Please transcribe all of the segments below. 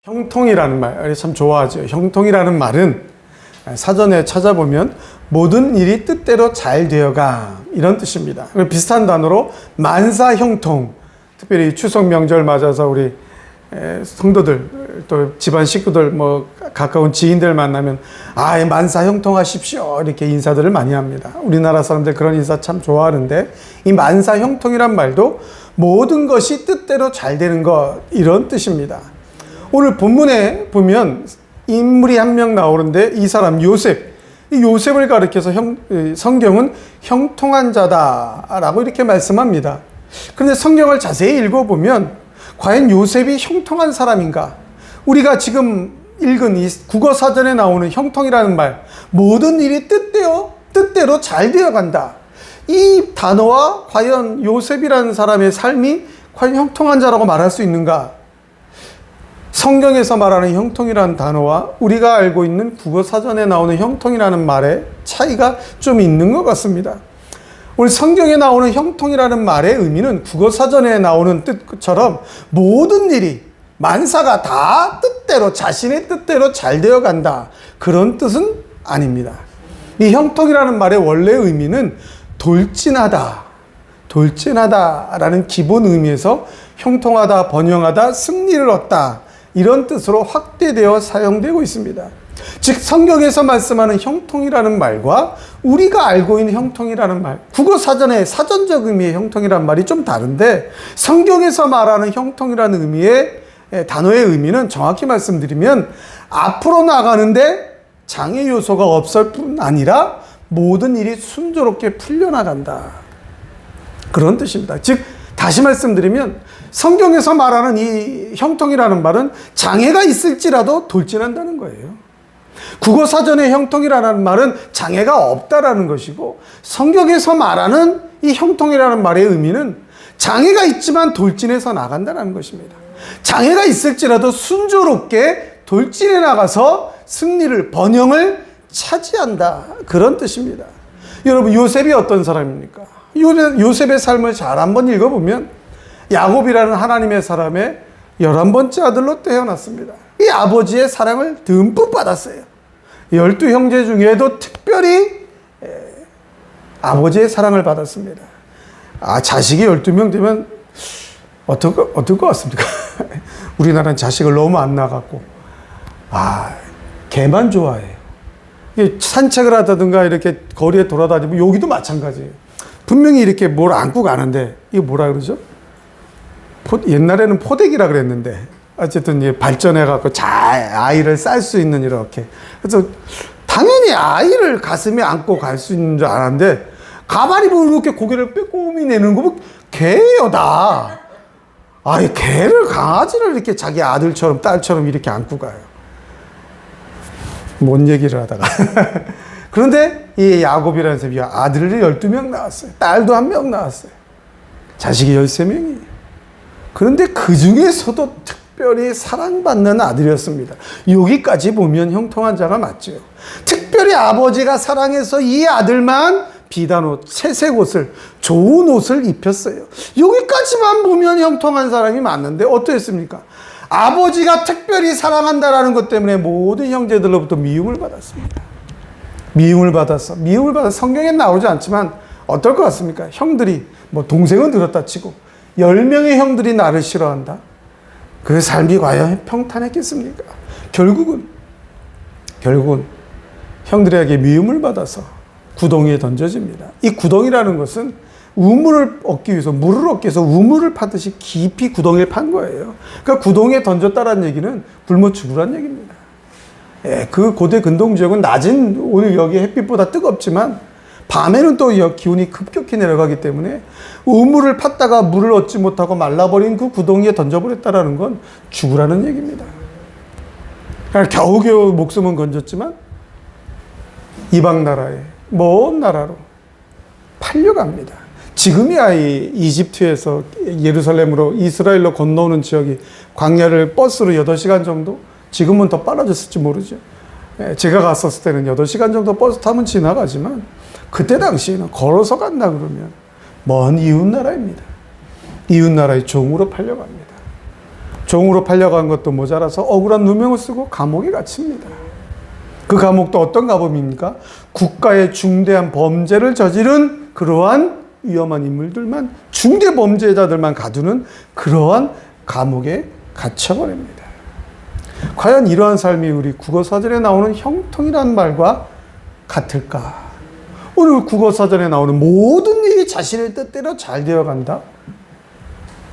형통이라는 말 참 좋아하죠. 형통이라는 말은 사전에 찾아보면 모든 일이 뜻대로 잘 되어가 이런 뜻입니다. 비슷한 단어로 만사형통, 특별히 추석 명절 맞아서 우리 성도들 또 집안 식구들 뭐 가까운 지인들 만나면 만사형통하십시오 이렇게 인사들을 많이 합니다. 우리나라 사람들 그런 인사 참 좋아하는데, 이 만사형통이란 말도 모든 것이 뜻대로 잘 되는 것 이런 뜻입니다. 오늘 본문에 보면 인물이 한 명 나오는데 이 사람 요셉, 이 요셉을 가리켜서 성경은 형통한 자다라고 이렇게 말씀합니다. 그런데 성경을 자세히 읽어보면 과연 요셉이 형통한 사람인가? 우리가 지금 읽은 이 국어사전에 나오는 형통이라는 말, 모든 일이 뜻대로 잘 되어간다, 이 단어와 과연 요셉이라는 사람의 삶이 과연 형통한 자라고 말할 수 있는가? 성경에서 말하는 형통이라는 단어와 우리가 알고 있는 국어사전에 나오는 형통이라는 말에 차이가 좀 있는 것 같습니다. 오늘 성경에 나오는 형통이라는 말의 의미는 국어사전에 나오는 뜻처럼 모든 일이, 만사가 다 뜻대로, 자신의 뜻대로 잘 되어 간다, 그런 뜻은 아닙니다. 이 형통이라는 말의 원래 의미는 돌진하다라는 기본 의미에서 형통하다, 번영하다, 승리를 얻다, 이런 뜻으로 확대되어 사용되고 있습니다. 즉 성경에서 말씀하는 형통이라는 말과 우리가 알고 있는 형통이라는 말, 국어사전의 사전적 의미의 형통이라는 말이 좀 다른데, 성경에서 말하는 형통이라는 의미의 단어의 의미는 정확히 말씀드리면 앞으로 나가는데 장애 요소가 없을 뿐 아니라 모든 일이 순조롭게 풀려나간다, 그런 뜻입니다. 즉 다시 말씀드리면 성경에서 말하는 이 형통이라는 말은 장애가 있을지라도 돌진한다는 거예요. 국어사전의 형통이라는 말은 장애가 없다라는 것이고, 성경에서 말하는 이 형통이라는 말의 의미는 장애가 있지만 돌진해서 나간다는 것입니다. 장애가 있을지라도 순조롭게 돌진해 나가서 승리를, 번영을 차지한다, 그런 뜻입니다. 여러분, 요셉이 어떤 사람입니까? 요셉의 삶을 잘 한번 읽어보면 야곱이라는 하나님의 사람의 11번째 아들로 태어났습니다. 이 아버지의 사랑을 듬뿍 받았어요. 12형제 중에도 특별히 아버지의 사랑을 받았습니다. 자식이 12명 되면 어떨 것 같습니까? 우리나라는 자식을 너무 안 낳아갖고 개만 좋아해요. 산책을 하다든가 이렇게 거리에 돌아다니면, 여기도 마찬가지예요. 분명히 이렇게 뭘 안고 가는데, 이거 뭐라 그러죠? 옛날에는 포대기라 그랬는데, 어쨌든 발전해갖고 잘 아이를 쌀 수 있는, 이렇게. 그래서 당연히 아이를 가슴에 안고 갈 수 있는 줄 알았는데, 가만히 보면 이렇게 고개를 빼꼼히 내는 거 보면 개예요, 다. 개를, 강아지를 이렇게 자기 아들처럼 딸처럼 이렇게 안고 가요. 뭔 얘기를 하다가. 그런데 이 야곱이라는 사람이 아들을 12명 낳았어요. 딸도 1명 낳았어요. 자식이 13명이에요. 그런데 그 중에서도 특별히 사랑받는 아들이었습니다. 여기까지 보면 형통한 자가 맞죠. 특별히 아버지가 사랑해서 이 아들만 비단 옷, 채색 옷을, 좋은 옷을 입혔어요. 여기까지만 보면 형통한 사람이 맞는데 어떠했습니까? 아버지가 특별히 사랑한다라는 것 때문에 모든 형제들로부터 미움을 받았습니다. 미움을 받아서 성경엔 나오지 않지만 어떨 것 같습니까? 형들이, 동생은 들었다 치고 10명의 형들이 나를 싫어한다. 그 삶이 과연 평탄했겠습니까? 결국은 형들에게 미움을 받아서 구덩이에 던져집니다. 이 구덩이라는 것은 우물을 얻기 위해서, 물을 얻기 위해서 우물을 파듯이 깊이 구덩이를 판 거예요. 그러니까 구덩이에 던졌다는 얘기는 굶어 죽으란 얘기입니다. 그 고대 근동 지역은 낮은, 오늘 여기 햇빛보다 뜨겁지만 밤에는 또 기온이 급격히 내려가기 때문에 우물을 팠다가 물을 얻지 못하고 말라버린 그 구덩이에 던져버렸다는 건 죽으라는 얘기입니다. 그러니까 겨우겨우 목숨은 건졌지만 이방 나라에, 먼 나라로 팔려갑니다. 지금이야 이집트에서 예루살렘으로, 이스라엘로 건너오는 지역이 광야를 버스로 8시간 정도? 지금은 더 빨라졌을지 모르죠. 제가 갔었을 때는 8시간 정도 버스 타면 지나가지만, 그때 당시에는 걸어서 간다 그러면 먼 이웃나라입니다. 이웃나라의 종으로 팔려갑니다. 종으로 팔려간 것도 모자라서 억울한 누명을 쓰고 감옥에 갇힙니다. 그 감옥도 어떤 감옥입니까? 국가의 중대한 범죄를 저지른 그러한 위험한 인물들만, 중대 범죄자들만 가두는 그러한 감옥에 갇혀버립니다. 과연 이러한 삶이 우리 국어사전에 나오는 형통이라는 말과 같을까? 오늘 국어사전에 나오는 모든 일이 자신의 뜻대로 잘 되어간다?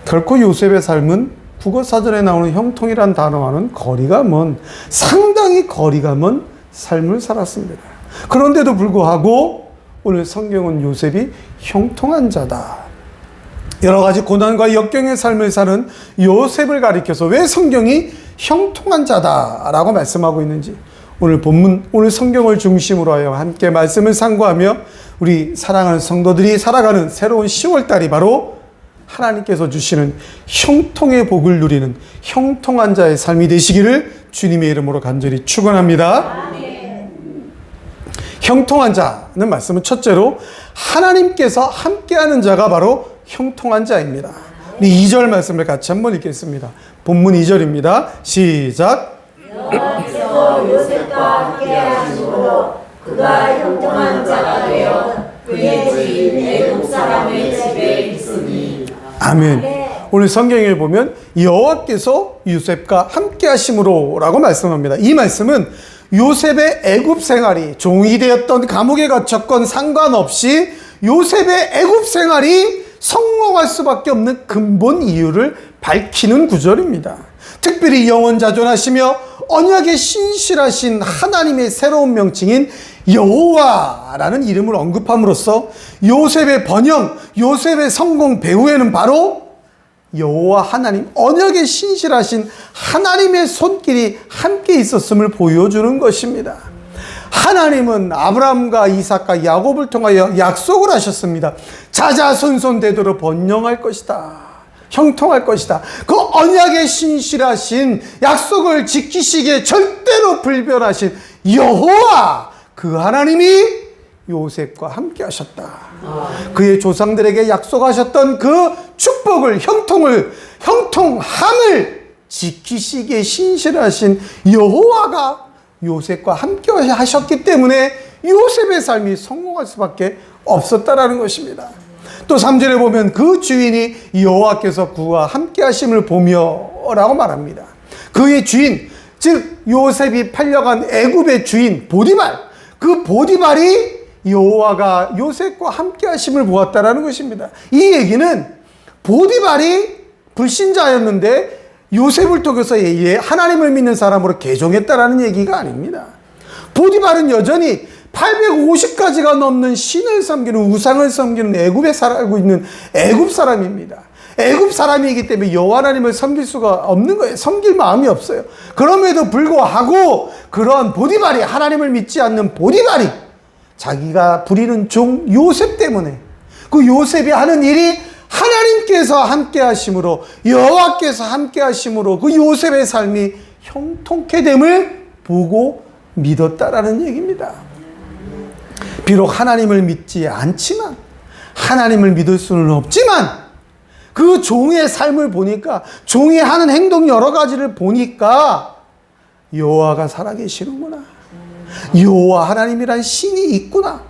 결코 요셉의 삶은 국어사전에 나오는 형통이란 단어와는 거리가 먼, 상당히 거리가 먼 삶을 살았습니다. 그런데도 불구하고 오늘 성경은 요셉이 형통한 자다, 여러 가지 고난과 역경의 삶을 사는 요셉을 가리켜서 왜 성경이 형통한 자다라고 말씀하고 있는지, 오늘 본문, 오늘 성경을 중심으로 하여 함께 말씀을 상고하며 우리 사랑하는 성도들이 살아가는 새로운 10월달이 바로 하나님께서 주시는 형통의 복을 누리는 형통한 자의 삶이 되시기를 주님의 이름으로 간절히 축원합니다. 형통한 자는 말씀은 첫째로 하나님께서 함께하는 자가 바로 형통한 자입니다. 우리 2절 말씀을 같이 한번 읽겠습니다. 본문 2절입니다. 시작. 여호와께서 요셉과 함께하심으로 그가 형통한 자가 되어 그의 주인 애굽 사람의 집에 있으니. 아멘. 오늘 성경에 보면 여호와께서 요셉과 함께 하심으로 라고 말씀합니다. 이 말씀은 요셉의 애굽 생활이, 종이 되었던 감옥에 갇혔건 상관없이 요셉의 애굽 생활이 성공할 수밖에 없는 근본 이유를 밝히는 구절입니다. 특별히 영원자존하시며 언약의 신실하신 하나님의 새로운 명칭인 여호와라는 이름을 언급함으로써 요셉의 번영, 요셉의 성공 배후에는 바로 여호와 하나님, 언약의 신실하신 하나님의 손길이 함께 있었음을 보여주는 것입니다. 하나님은 아브라함과 이삭과 야곱을 통하여 약속을 하셨습니다. 자자손손 되도록 번영할 것이다, 형통할 것이다. 그 언약의 신실하신 약속을 지키시기에 절대로 불변하신 여호와, 그 하나님이 요셉과 함께 하셨다. 그의 조상들에게 약속하셨던 그 축복을, 형통함을 지키시기에 신실하신 여호와가 요셉과 함께 하셨기 때문에 요셉의 삶이 성공할 수밖에 없었다라는 것입니다. 또 3절에 보면 그 주인이 여호와께서 그와 함께 하심을 보며 라고 말합니다. 그의 주인, 즉 요셉이 팔려간 애굽의 주인 보디발, 그 보디발이 여호와가 요셉과 함께 하심을 보았다라는 것입니다. 이 얘기는 보디발이 불신자였는데 요셉을 통해서 하나님을 믿는 사람으로 개종했다라는 얘기가 아닙니다. 보디발은 여전히 850가지가 넘는 신을 섬기는, 우상을 섬기는 애굽에 살고 있는 애굽 사람입니다. 애굽 사람이기 때문에 여호와 하나님을 섬길 수가 없는 거예요. 섬길 마음이 없어요. 그럼에도 불구하고 그러한 보디발이, 하나님을 믿지 않는 보디발이 자기가 부리는 종 요셉 때문에, 그 요셉이 하는 일이 하나님께서 함께 하심으로, 여호와께서 함께 하심으로 그 요셉의 삶이 형통케 됨을 보고 믿었다라는 얘기입니다. 비록 하나님을 믿지 않지만, 하나님을 믿을 수는 없지만 그 종의 삶을 보니까, 종이 하는 행동 여러 가지를 보니까 여호와가 살아계시는구나, 여호와 하나님이란 신이 있구나,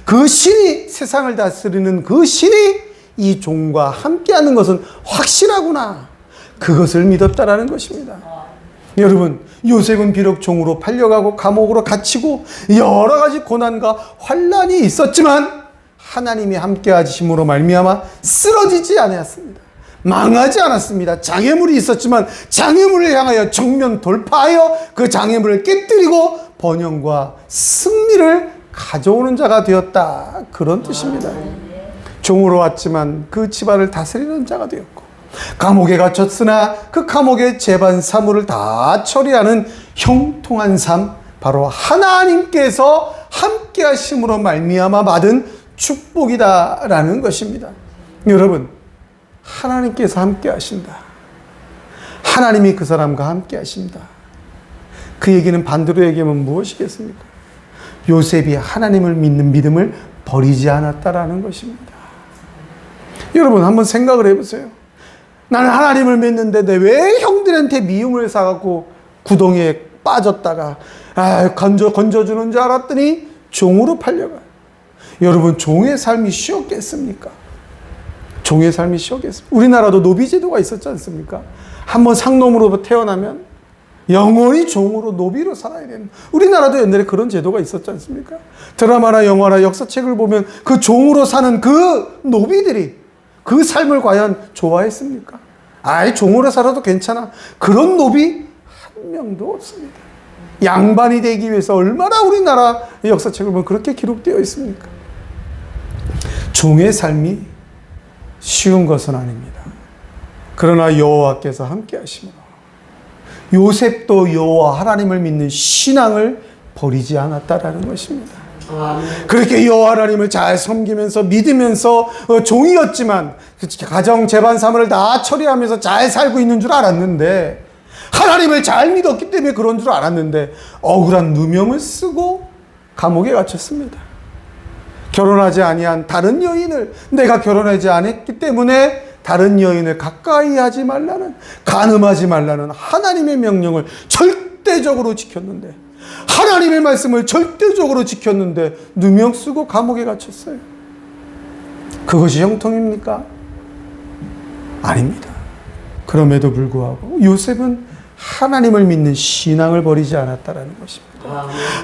그 신이 세상을 다스리는 그 신이 이 종과 함께하는 것은 확실하구나, 그것을 믿었다라는 것입니다. 여러분, 요셉은 비록 종으로 팔려가고 감옥으로 갇히고 여러 가지 고난과 환난이 있었지만 하나님이 함께 하심으로 말미암아 쓰러지지 않았습니다. 망하지 않았습니다. 장애물이 있었지만 장애물을 향하여 정면 돌파하여 그 장애물을 깨뜨리고 번영과 승리를 가져오는 자가 되었다, 그런 뜻입니다. 종으로 왔지만 그 집안을 다스리는 자가 되었고, 감옥에 갇혔으나 그 감옥의 재반 사무를 다 처리하는 형통한 삶, 바로 하나님께서 함께 하심으로 말미암아 받은 축복이다라는 것입니다. 여러분, 하나님께서 함께 하신다, 하나님이 그 사람과 함께 하신다, 그 얘기는 반대로 얘기하면 무엇이겠습니까? 요셉이 하나님을 믿는 믿음을 버리지 않았다라는 것입니다. 여러분, 한번 생각을 해보세요. 나는 하나님을 믿는데 왜 형들한테 미움을 사갖고 구덩이에 빠졌다가 건져주는 줄 알았더니 종으로 팔려가요. 여러분, 종의 삶이 쉬웠겠습니까? 종의 삶이 쉬웠겠습니까? 우리나라도 노비제도가 있었지 않습니까? 한번 상놈으로 태어나면 영원히 종으로 노비로 살아야 되는, 우리나라도 옛날에 그런 제도가 있었지 않습니까? 드라마나 영화나 역사책을 보면 그 종으로 사는 그 노비들이 그 삶을 과연 좋아했습니까? 종으로 살아도 괜찮아. 그런 노비 한 명도 없습니다. 양반이 되기 위해서 얼마나 우리나라 역사책을 보면 그렇게 기록되어 있습니까? 종의 삶이 쉬운 것은 아닙니다. 그러나 여호와께서 함께 하심으로 요셉도 여호와 하나님을 믿는 신앙을 버리지 않았다라는 것입니다. 그렇게 여호와 하나님을 잘 섬기면서 믿으면서 종이었지만 가정 재반 사물을 다 처리하면서 잘 살고 있는 줄 알았는데, 하나님을 잘 믿었기 때문에 그런 줄 알았는데 억울한 누명을 쓰고 감옥에 갇혔습니다. 결혼하지 아니한 다른 여인을, 내가 결혼하지 않았기 때문에 다른 여인을 가까이 하지 말라는, 간음하지 말라는 하나님의 명령을 절대적으로 지켰는데, 하나님의 말씀을 절대적으로 지켰는데 누명 쓰고 감옥에 갇혔어요. 그것이 형통입니까? 아닙니다. 그럼에도 불구하고 요셉은 하나님을 믿는 신앙을 버리지 않았다라는 것입니다.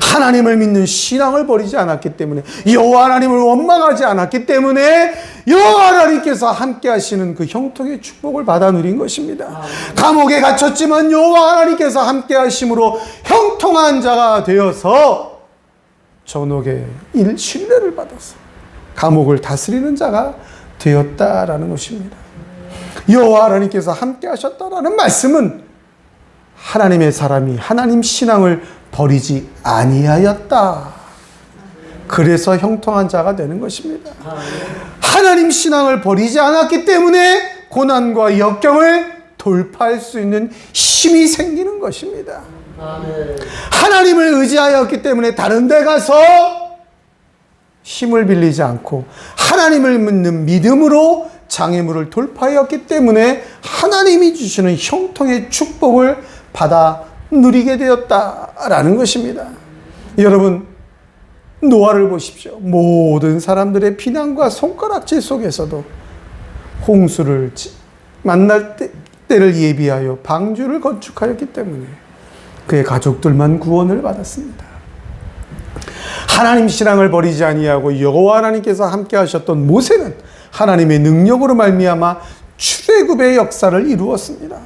하나님을 믿는 신앙을 버리지 않았기 때문에, 여호와 하나님을 원망하지 않았기 때문에 여호와 하나님께서 함께 하시는 그 형통의 축복을 받아 누린 것입니다. 감옥에 갇혔지만 여호와 하나님께서 함께 하심으로 형통한 자가 되어서 전옥의 신뢰를 받아서 감옥을 다스리는 자가 되었다라는 것입니다. 여호와 하나님께서 함께 하셨다라는 말씀은 하나님의 사람이 하나님 신앙을 버리지 아니하였다. 그래서 형통한 자가 되는 것입니다. 하나님 신앙을 버리지 않았기 때문에 고난과 역경을 돌파할 수 있는 힘이 생기는 것입니다. 하나님을 의지하였기 때문에 다른 데 가서 힘을 빌리지 않고 하나님을 믿는 믿음으로 장애물을 돌파하였기 때문에 하나님이 주시는 형통의 축복을 받아 누리게 되었다라는 것입니다. 여러분, 노아를 보십시오. 모든 사람들의 비난과 손가락질 속에서도 홍수를 만날 때를 예비하여 방주를 건축하였기 때문에 그의 가족들만 구원을 받았습니다. 하나님 신앙을 버리지 아니하고 여호와 하나님께서 함께 하셨던 모세는 하나님의 능력으로 말미암아 출애굽의 역사를 이루었습니다.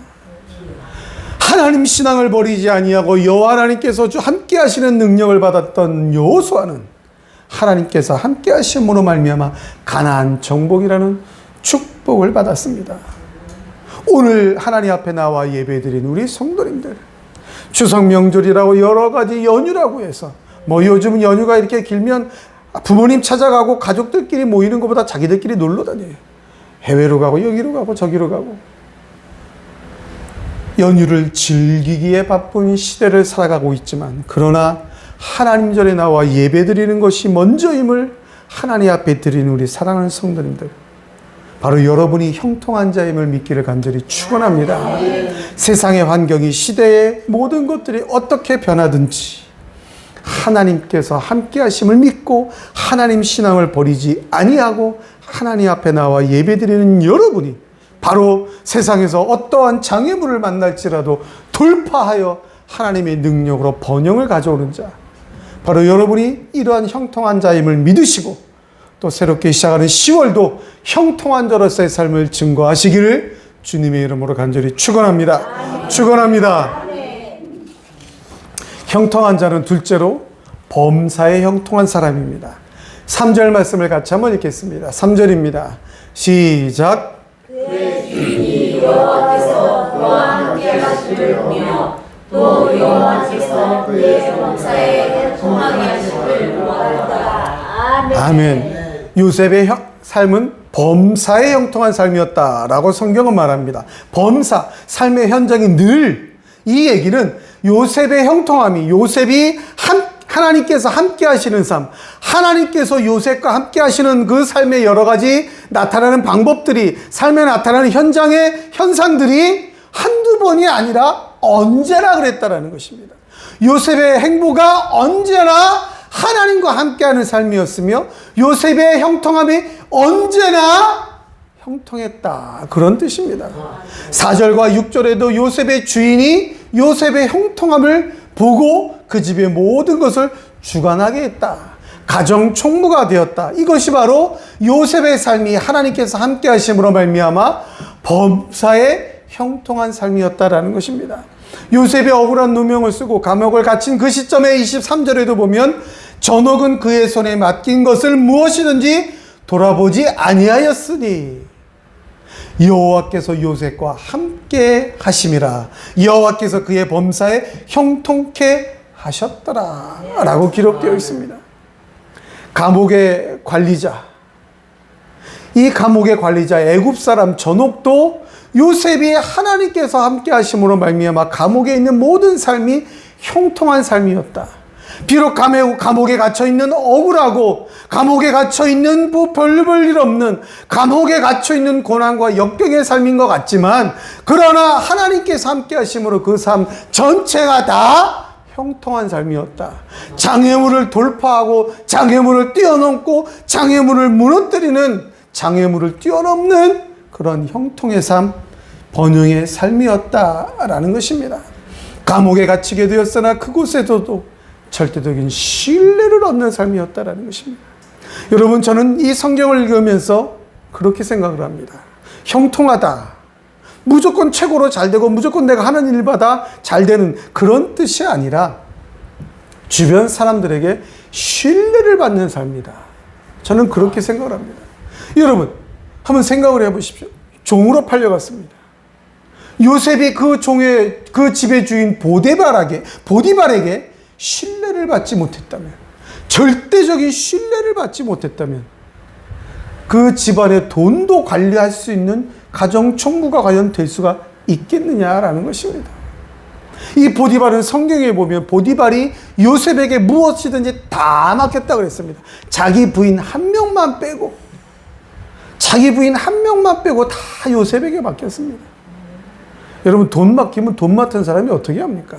하나님 신앙을 버리지 아니하고 여호와 하나님께서 함께 하시는 능력을 받았던 여호수아는 하나님께서 함께 하심으로 말미암아 가나안 정복이라는 축복을 받았습니다. 오늘 하나님 앞에 나와 예배드린 우리 성도님들, 추석 명절이라고 여러 가지 연휴라고 해서 요즘 연휴가 이렇게 길면 부모님 찾아가고 가족들끼리 모이는 것보다 자기들끼리 놀러 다녀요. 해외로 가고 여기로 가고 저기로 가고 연휴를 즐기기에 바쁜 시대를 살아가고 있지만, 그러나 하나님 전에 나와 예배드리는 것이 먼저임을 하나님 앞에 드리는 우리 사랑하는 성도님들, 바로 여러분이 형통한 자임을 믿기를 간절히 축원합니다. 세상의 환경이, 시대의 모든 것들이 어떻게 변하든지 하나님께서 함께 하심을 믿고 하나님 신앙을 버리지 아니하고 하나님 앞에 나와 예배드리는 여러분이 바로 세상에서 어떠한 장애물을 만날지라도 돌파하여 하나님의 능력으로 번영을 가져오는 자, 바로 여러분이 이러한 형통한 자임을 믿으시고 또 새롭게 시작하는 10월도 형통한 자로서의 삶을 증거하시기를 주님의 이름으로 간절히 축원합니다. 축원합니다. 형통한 자는 둘째로 범사에 형통한 사람입니다. 3절 말씀을 같이 한번 읽겠습니다. 3절입니다. 시작. 그의 주인이 여호와께서 그와 함께 하심을 보며 또 여호와께서 그의 범사에 형통하게 하심을 보았다. 아멘. 요셉의 삶은 범사에 형통한 삶이었다라고 성경은 말합니다. 범사, 삶의 현장이 늘, 이 얘기는 요셉의 형통함이, 요셉이 하나님께서 함께 하시는 삶, 하나님께서 요셉과 함께 하시는 그 삶의 여러 가지 나타나는 방법들이, 삶에 나타나는 현장의 현상들이 한두 번이 아니라 언제나 그랬다라는 것입니다. 요셉의 행보가 언제나 하나님과 함께하는 삶이었으며 요셉의 형통함이 언제나 형통했다, 그런 뜻입니다. 4절과 6절에도 요셉의 주인이 요셉의 형통함을 보고 그 집의 모든 것을 주관하게 했다, 가정 총무가 되었다. 이것이 바로 요셉의 삶이 하나님께서 함께 하심으로 말미암아 범사의 형통한 삶이었다라는 것입니다. 요셉의 억울한 누명을 쓰고 감옥을 갇힌 그 시점에 23절에도 보면 전옥은 그의 손에 맡긴 것을 무엇이든지 돌아보지 아니하였으니 여호와께서 요셉과 함께 하심이라, 여호와께서 그의 범사에 형통케 하셨더라 라고 기록되어 있습니다. 감옥의 관리자, 이 감옥의 관리자 애굽 사람 전옥도 요셉이 하나님께서 함께 하심으로 말미암아 감옥에 있는 모든 삶이 형통한 삶이었다. 비록 감옥에 갇혀있는 억울하고 감옥에 갇혀있는 별볼 일 없는 감옥에 갇혀있는 고난과 역경의 삶인 것 같지만, 그러나 하나님께서 함께 하심으로 그 삶 전체가 다 형통한 삶이었다. 장애물을 돌파하고 장애물을 뛰어넘고 장애물을 무너뜨리는, 장애물을 뛰어넘는 그런 형통의 삶, 번영의 삶이었다라는 것입니다. 감옥에 갇히게 되었으나 그곳에서도 절대적인 신뢰를 얻는 삶이었다라는 것입니다. 여러분, 저는 이 성경을 읽으면서 그렇게 생각을 합니다. 형통하다, 무조건 최고로 잘 되고 무조건 내가 하는 일마다 잘 되는 그런 뜻이 아니라 주변 사람들에게 신뢰를 받는 삶이다. 저는 그렇게 생각을 합니다. 여러분, 한번 생각을 해보십시오. 종으로 팔려갔습니다. 요셉이 그 집의 주인 보디발에게 신뢰를 받지 못했다면, 절대적인 신뢰를 받지 못했다면 그 집안의 돈도 관리할 수 있는 가정 총무가 과연 될 수가 있겠느냐라는 것입니다. 이 보디발은 성경에 보면 보디발이 요셉에게 무엇이든지 다 맡겼다 그랬습니다. 자기 부인 한 명만 빼고 다 요셉에게 맡겼습니다. 여러분, 돈 맡기면 돈 맡은 사람이 어떻게 합니까?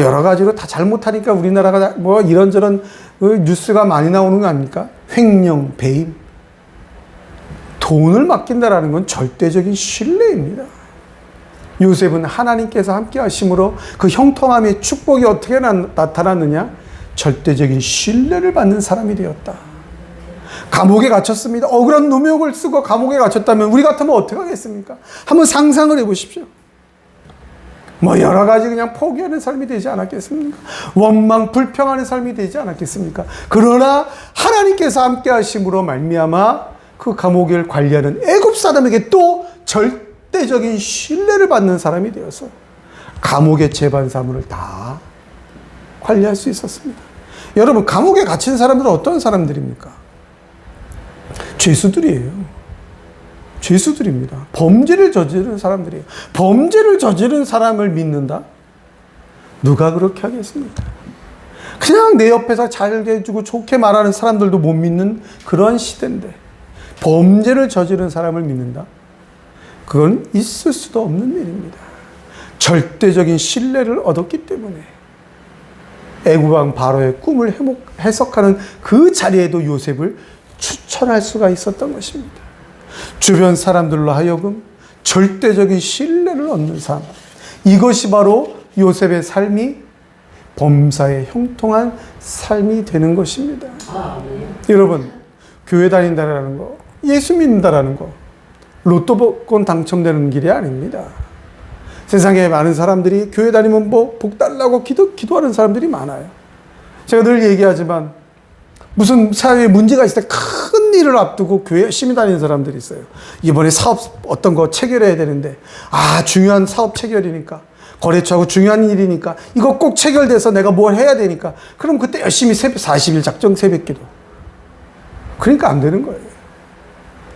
여러 가지로 다 잘못하니까 우리나라가 이런저런 뉴스가 많이 나오는 거 아닙니까? 횡령, 배임. 돈을 맡긴다라는 건 절대적인 신뢰입니다. 요셉은 하나님께서 함께 하심으로 그 형통함의 축복이 어떻게 나타났느냐? 절대적인 신뢰를 받는 사람이 되었다. 감옥에 갇혔습니다. 억울한 누명을 쓰고 감옥에 갇혔다면 우리 같으면 어떻게 하겠습니까? 한번 상상을 해보십시오. 여러 가지 그냥 포기하는 삶이 되지 않았겠습니까? 원망, 불평하는 삶이 되지 않았겠습니까? 그러나 하나님께서 함께 하심으로 말미암아 그 감옥을 관리하는 애굽 사람에게 또 절대적인 신뢰를 받는 사람이 되어서 감옥의 재반 사물을 다 관리할 수 있었습니다. 여러분, 감옥에 갇힌 사람들은 어떤 사람들입니까? 죄수들입니다. 범죄를 저지른 사람들이에요. 범죄를 저지른 사람을 믿는다? 누가 그렇게 하겠습니까? 그냥 내 옆에서 잘 해주고 좋게 말하는 사람들도 못 믿는 그런 시대인데 범죄를 저지른 사람을 믿는다? 그건 있을 수도 없는 일입니다. 절대적인 신뢰를 얻었기 때문에 애굽왕 바로의 꿈을 해석하는 그 자리에도 요셉을 추천할 수가 있었던 것입니다. 주변 사람들로 하여금 절대적인 신뢰를 얻는 삶, 이것이 바로 요셉의 삶이 범사에 형통한 삶이 되는 것입니다. 여러분, 교회 다닌다라는 거, 예수 믿는다라는 거, 로또 복권 당첨되는 길이 아닙니다. 세상에 많은 사람들이 교회 다니면 복 달라고 기도하는 사람들이 많아요. 제가 늘 얘기하지만 무슨 사회에 문제가 있을 때 큰 일을 앞두고 교회 열심히 다니는 사람들이 있어요. 이번에 사업 어떤 거 체결해야 되는데, 중요한 사업 체결이니까, 거래처하고 중요한 일이니까, 이거 꼭 체결돼서 내가 뭘 해야 되니까, 그럼 그때 열심히 40일 작정 새벽기도. 그러니까 안 되는 거예요.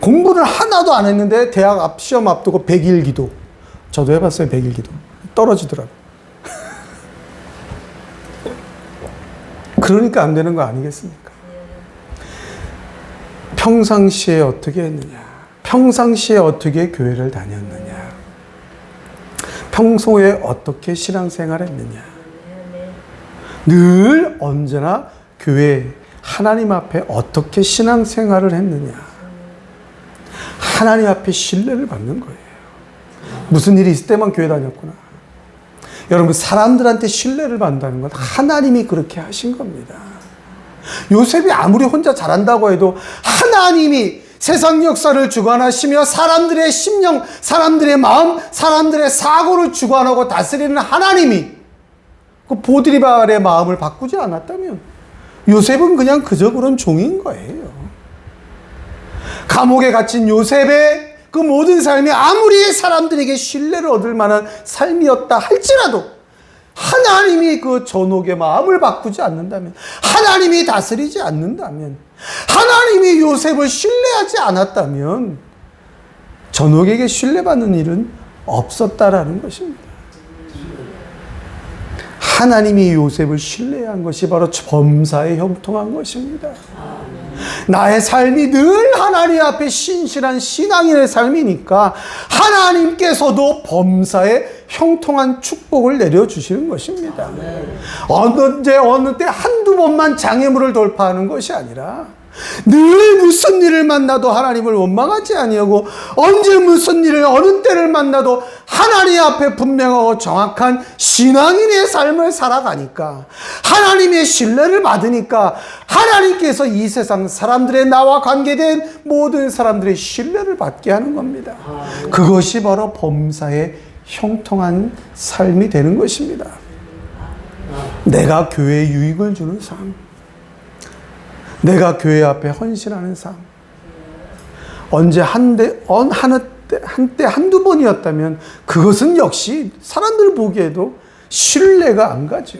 공부를 하나도 안 했는데 대학 시험 앞두고 100일 기도. 저도 해봤어요. 100일 기도. 떨어지더라고요. 그러니까 안 되는 거 아니겠습니까? 평상시에 어떻게 했느냐? 평상시에 어떻게 교회를 다녔느냐? 평소에 어떻게 신앙생활을 했느냐? 늘 언제나 교회 하나님 앞에 어떻게 신앙생활을 했느냐? 하나님 앞에 신뢰를 받는 거예요. 무슨 일이 있을 때만 교회 다녔구나. 여러분, 사람들한테 신뢰를 받는다는 건 하나님이 그렇게 하신 겁니다. 요셉이 아무리 혼자 잘한다고 해도 하나님이 세상 역사를 주관하시며 사람들의 심령, 사람들의 마음, 사람들의 사고를 주관하고 다스리는 하나님이 그 보드리발의 마음을 바꾸지 않았다면 요셉은 그냥 그저 그런 종인 거예요. 감옥에 갇힌 요셉의 그 모든 삶이 아무리 사람들에게 신뢰를 얻을 만한 삶이었다 할지라도 하나님이 그 전옥의 마음을 바꾸지 않는다면, 하나님이 다스리지 않는다면, 하나님이 요셉을 신뢰하지 않았다면 전옥에게 신뢰받는 일은 없었다라는 것입니다. 하나님이 요셉을 신뢰한 것이 바로 범사에 형통한 것입니다. 나의 삶이 늘 하나님 앞에 신실한 신앙인의 삶이니까 하나님께서도 범사에 형통한 축복을 내려주시는 것입니다. 언제 어느 때 한두 번만 장애물을 돌파하는 것이 아니라 늘 무슨 일을 만나도 하나님을 원망하지 아니하고 언제 무슨 일을 어느 때를 만나도 하나님 앞에 분명하고 정확한 신앙인의 삶을 살아가니까 하나님의 신뢰를 받으니까 하나님께서 이 세상 사람들의 나와 관계된 모든 사람들의 신뢰를 받게 하는 겁니다. 그것이 바로 범사에 형통한 삶이 되는 것입니다. 내가 교회에 유익을 주는 삶, 내가 교회 앞에 헌신하는 삶. 언제 한때 한두 번이었다면 그것은 역시 사람들 보기에도 신뢰가 안 가죠.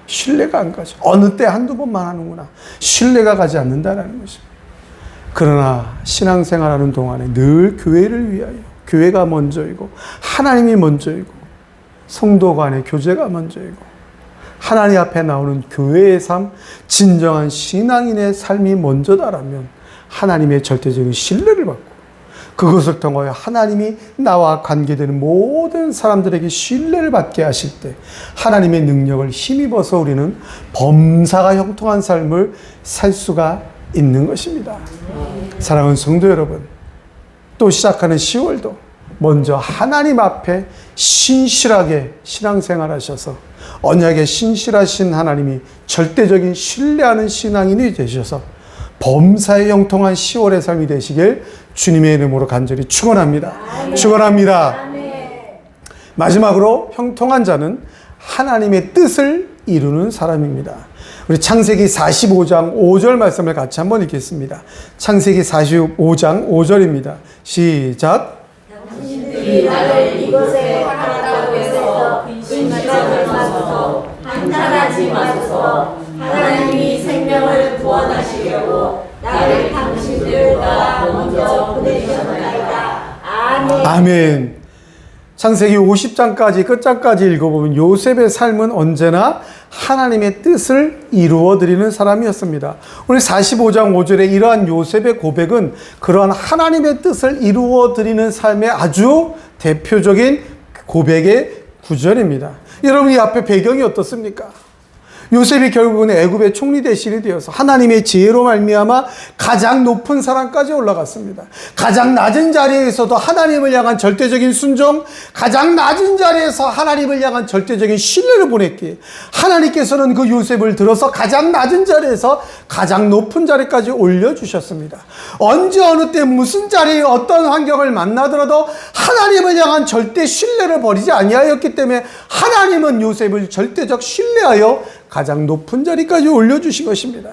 신뢰가 안 가죠. 어느 때 한두 번만 하는구나. 신뢰가 가지 않는다라는 것입니다. 그러나 신앙생활하는 동안에 늘 교회를 위하여, 교회가 먼저이고 하나님이 먼저이고 성도 간의 교제가 먼저이고 하나님 앞에 나오는 교회의 삶, 진정한 신앙인의 삶이 먼저다라면 하나님의 절대적인 신뢰를 받고 그것을 통하여 하나님이 나와 관계되는 모든 사람들에게 신뢰를 받게 하실 때 하나님의 능력을 힘입어서 우리는 범사가 형통한 삶을 살 수가 있는 것입니다. 사랑하는 성도 여러분, 또 시작하는 10월도 먼저 하나님 앞에 신실하게 신앙생활 하셔서 언약에 신실하신 하나님이 절대적인 신뢰하는 신앙인이 되셔서 범사에 형통한 10월의 삶이 되시길 주님의 이름으로 간절히 축원합니다. 축원합니다. 마지막으로 형통한 자는 하나님의 뜻을 이루는 사람입니다. 우리 창세기 45장 5절 말씀을 같이 한번 읽겠습니다. 창세기 45장 5절입니다. 시작. 당신들이 나를 이곳에 하라고 해서 근심하지 마소서. 한탄하지 마소서. 하나님이 생명을 구원하시려고 나를 당신들보다 먼저 보내셨나이다. 아멘. 아멘. 창세기 50장까지 끝장까지 읽어보면 요셉의 삶은 언제나 하나님의 뜻을 이루어드리는 사람이었습니다. 오늘 45장 5절에 이러한 요셉의 고백은 그러한 하나님의 뜻을 이루어드리는 삶의 아주 대표적인 고백의 구절입니다. 여러분, 이 앞에 배경이 어떻습니까? 요셉이 결국은 애굽의 총리 대신이 되어서 하나님의 지혜로 말미암아 가장 높은 사람까지 올라갔습니다. 가장 낮은 자리에서도 하나님을 향한 절대적인 순종, 가장 낮은 자리에서 하나님을 향한 절대적인 신뢰를 보냈기에 하나님께서는 그 요셉을 들어서 가장 낮은 자리에서 가장 높은 자리까지 올려주셨습니다. 언제 어느 때 무슨 자리에 어떤 환경을 만나더라도 하나님을 향한 절대 신뢰를 버리지 아니하였기 때문에 하나님은 요셉을 절대적 신뢰하여 가장 높은 자리까지 올려주신 것입니다.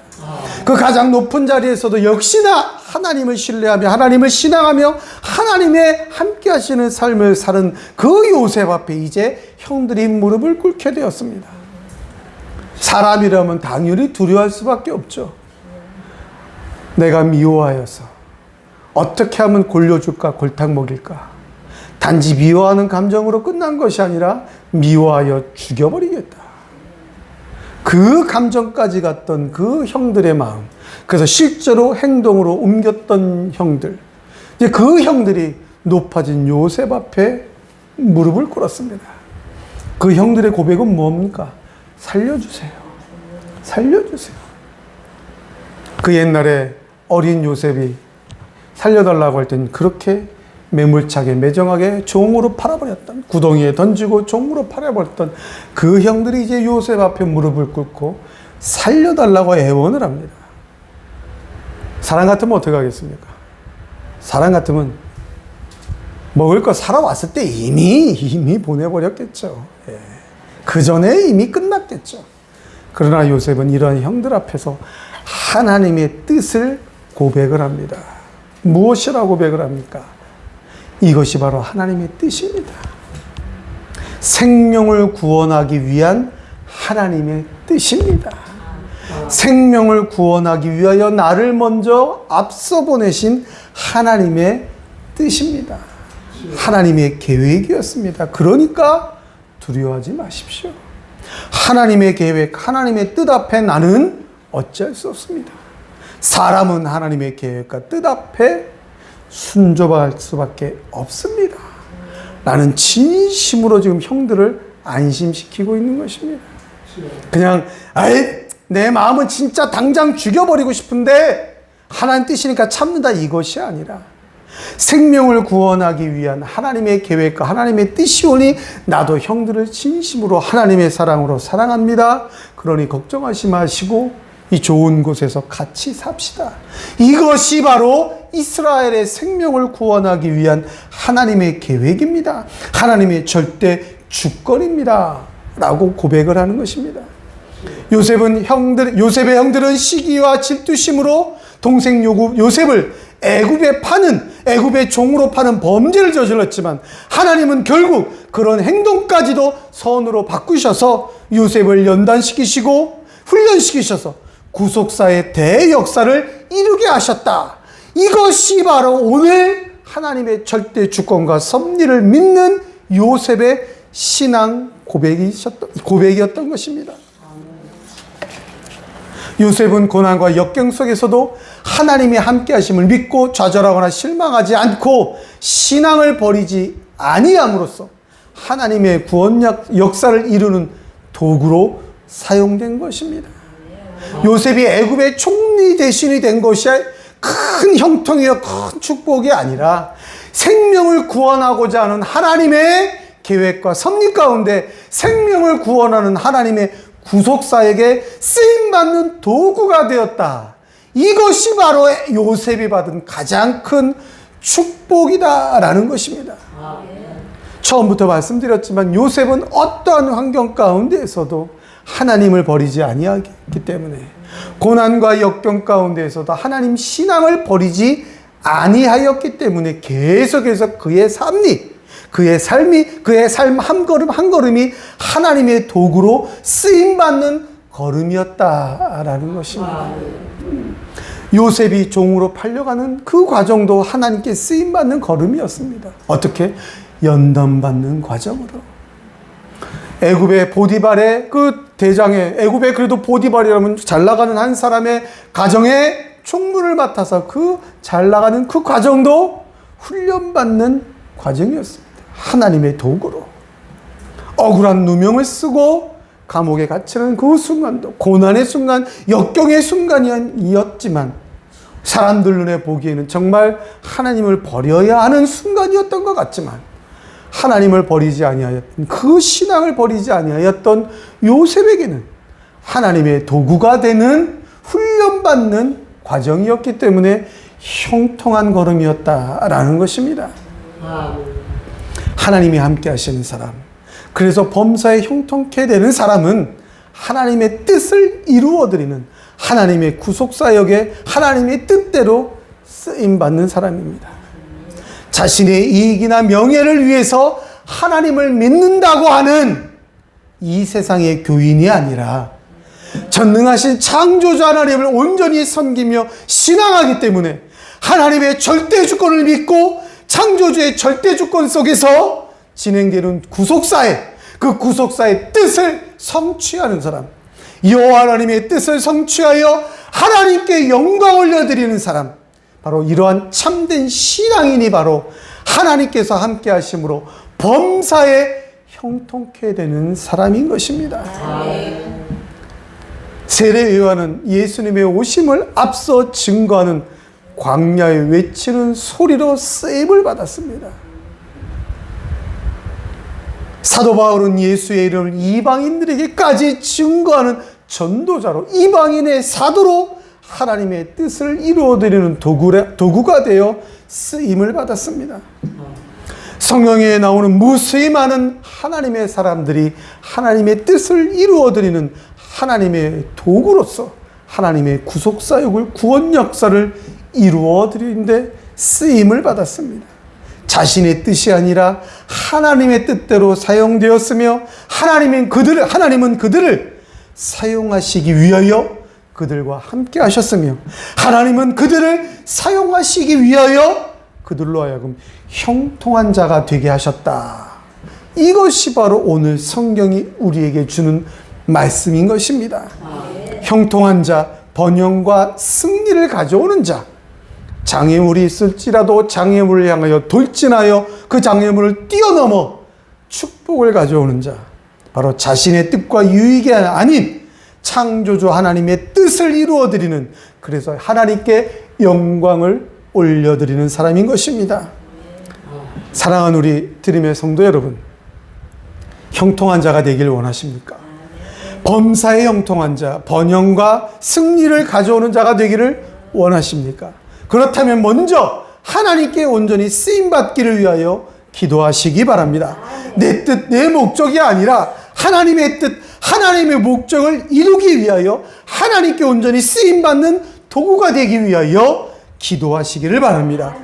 그 가장 높은 자리에서도 역시나 하나님을 신뢰하며 하나님을 신앙하며 하나님의 함께 하시는 삶을 사는 그 요셉 앞에 이제 형들이 무릎을 꿇게 되었습니다. 사람이라면 당연히 두려워할 수밖에 없죠. 내가 미워하여서 어떻게 하면 골려줄까, 골탕 먹일까. 단지 미워하는 감정으로 끝난 것이 아니라 미워하여 죽여버리겠다. 그 감정까지 갔던 그 형들의 마음, 그래서 실제로 행동으로 옮겼던 형들, 이제 그 형들이 높아진 요셉 앞에 무릎을 꿇었습니다. 그 형들의 고백은 뭡니까? 살려주세요. 살려주세요. 그 옛날에 어린 요셉이 살려달라고 할 땐 그렇게 매몰차게 매정하게 종으로 팔아버렸던, 구덩이에 던지고 종으로 팔아버렸던 그 형들이 이제 요셉 앞에 무릎을 꿇고 살려달라고 애원을 합니다. 사람 같으면 어떻게 하겠습니까? 사람 같으면 먹을 거 사러 왔을 때 이미 보내버렸겠죠. 예. 그 전에 이미 끝났겠죠. 그러나 요셉은 이런 형들 앞에서 하나님의 뜻을 고백을 합니다. 무엇이라고 고백을 합니까? 이것이 바로 하나님의 뜻입니다. 생명을 구원하기 위한 하나님의 뜻입니다. 생명을 구원하기 위하여 나를 먼저 앞서 보내신 하나님의 뜻입니다. 하나님의 계획이었습니다. 그러니까 두려워하지 마십시오. 하나님의 계획, 하나님의 뜻 앞에 나는 어찌할 수 없습니다. 사람은 하나님의 계획과 뜻 앞에 순종할 수밖에 없습니다. 나는 진심으로 지금 형들을 안심시키고 있는 것입니다. 그냥 내 마음은 진짜 당장 죽여버리고 싶은데 하나님 뜻이니까 참는다, 이것이 아니라 생명을 구원하기 위한 하나님의 계획과 하나님의 뜻이 오니 나도 형들을 진심으로 하나님의 사랑으로 사랑합니다. 그러니 걱정하지 마시고 이 좋은 곳에서 같이 삽시다. 이것이 바로 이스라엘의 생명을 구원하기 위한 하나님의 계획입니다. 하나님의 절대 주권입니다. 라고 고백을 하는 것입니다. 요셉의 형들은 시기와 질투심으로 동생 요셉을 애굽의 종으로 파는 범죄를 저질렀지만 하나님은 결국 그런 행동까지도 선으로 바꾸셔서 요셉을 연단시키시고 훈련시키셔서 구속사의 대역사를 이루게 하셨다. 이것이 바로 오늘 하나님의 절대 주권과 섭리를 믿는 요셉의 신앙 고백이었던 것입니다. 요셉은 고난과 역경 속에서도 하나님의 함께 하심을 믿고 좌절하거나 실망하지 않고 신앙을 버리지 아니함으로써 하나님의 구원 역사를 이루는 도구로 사용된 것입니다. 요셉이 애굽의 총리 대신이 된 것이 큰 형통이요 큰 축복이 아니라 생명을 구원하고자 하는 하나님의 계획과 섭리 가운데 생명을 구원하는 하나님의 구속사에게 쓰임받는 도구가 되었다. 이것이 바로 요셉이 받은 가장 큰 축복이다라는 것입니다. 처음부터 말씀드렸지만 요셉은 어떠한 환경 가운데에서도 하나님을 버리지 아니하기 때문에 고난과 역경 가운데에서도 하나님 신앙을 버리지 아니하였기 때문에 계속해서 그의 삶이 그의 삶 한 걸음 한 걸음이 하나님의 도구로 쓰임받는 걸음이었다라는 것입니다. 요셉이 종으로 팔려가는 그 과정도 하나님께 쓰임받는 걸음이었습니다. 어떻게? 연단받는 과정으로. 애굽의 보디발의 그 대장의, 애굽의 그래도 보디발이라면 잘 나가는 한 사람의 가정에 총무를 맡아서 그 잘 나가는 그 과정도 훈련받는 과정이었습니다. 하나님의 도구로. 억울한 누명을 쓰고 감옥에 갇히는 그 순간도 고난의 순간, 역경의 순간이었지만 사람들 눈에 보기에는 정말 하나님을 버려야 하는 순간이었던 것 같지만 하나님을 버리지 아니하였던, 그 신앙을 버리지 아니하였던 요셉에게는 하나님의 도구가 되는 훈련받는 과정이었기 때문에 형통한 걸음이었다라는 것입니다. 하나님이 함께 하시는 사람, 그래서 범사에 형통케 되는 사람은 하나님의 뜻을 이루어드리는 하나님의 구속사역에 하나님의 뜻대로 쓰임받는 사람입니다. 자신의 이익이나 명예를 위해서 하나님을 믿는다고 하는 이 세상의 교인이 아니라 전능하신 창조주 하나님을 온전히 섬기며 신앙하기 때문에 하나님의 절대 주권을 믿고 창조주의 절대 주권 속에서 진행되는 구속사의, 그 구속사의 뜻을 성취하는 사람, 여호와 하나님의 뜻을 성취하여 하나님께 영광 올려드리는 사람, 바로 이러한 참된 신앙인이 바로 하나님께서 함께 하심으로 범사에 형통케 되는 사람인 것입니다. 세례 요한은 예수님의 오심을 앞서 증거하는 광야에 외치는 소리로 쓰임을 받았습니다. 사도 바울은 예수의 이름을 이방인들에게까지 증거하는 전도자로, 이방인의 사도로 하나님의 뜻을 이루어드리는 도구가 되어 쓰임을 받았습니다. 성경에 나오는 무수히 많은 하나님의 사람들이 하나님의 뜻을 이루어드리는 하나님의 도구로서 하나님의 구속사역을, 구원 역사를 이루어드리는데 쓰임을 받았습니다. 자신의 뜻이 아니라 하나님의 뜻대로 사용되었으며 하나님은 그들을 사용하시기 위하여 그들과 함께 하셨으며 하나님은 그들을 사용하시기 위하여 그들로 하여금 형통한 자가 되게 하셨다. 이것이 바로 오늘 성경이 우리에게 주는 말씀인 것입니다. 형통한 자, 번영과 승리를 가져오는 자, 장애물이 있을지라도 장애물을 향하여 돌진하여 그 장애물을 뛰어넘어 축복을 가져오는 자, 바로 자신의 뜻과 유익이 아닌 창조주 하나님의 뜻을 이루어드리는, 그래서 하나님께 영광을 올려드리는 사람인 것입니다. 사랑하는 우리 드림의 성도 여러분, 형통한 자가 되길 원하십니까? 범사에 형통한 자, 번영과 승리를 가져오는 자가 되기를 원하십니까? 그렇다면 먼저 하나님께 온전히 쓰임받기를 위하여 기도하시기 바랍니다. 내 뜻, 내 목적이 아니라 하나님의 뜻, 하나님의 목적을 이루기 위하여 하나님께 온전히 쓰임받는 도구가 되기 위하여 기도하시기를 바랍니다.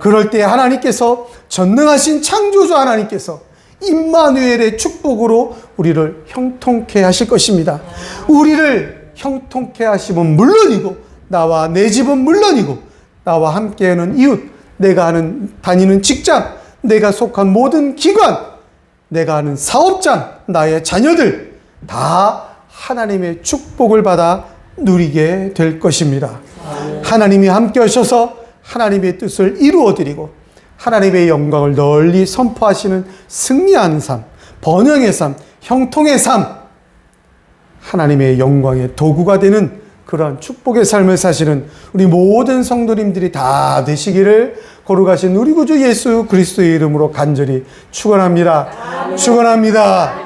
그럴 때 하나님께서, 전능하신 창조주 하나님께서 임마누엘의 축복으로 우리를 형통케 하실 것입니다. 우리를 형통케 하시면 물론이고, 나와 내 집은 물론이고, 나와 함께하는 이웃, 내가 다니는 직장, 내가 속한 모든 기관, 내가 하는 사업장, 나의 자녀들 다 하나님의 축복을 받아 누리게 될 것입니다. 하나님이 함께 하셔서 하나님의 뜻을 이루어드리고 하나님의 영광을 널리 선포하시는 승리하는 삶, 번영의 삶, 형통의 삶, 하나님의 영광의 도구가 되는 그러한 축복의 삶을 사시는 우리 모든 성도님들이 다 되시기를 거룩하신 우리 구주 예수 그리스도의 이름으로 간절히 축원합니다. 축원합니다.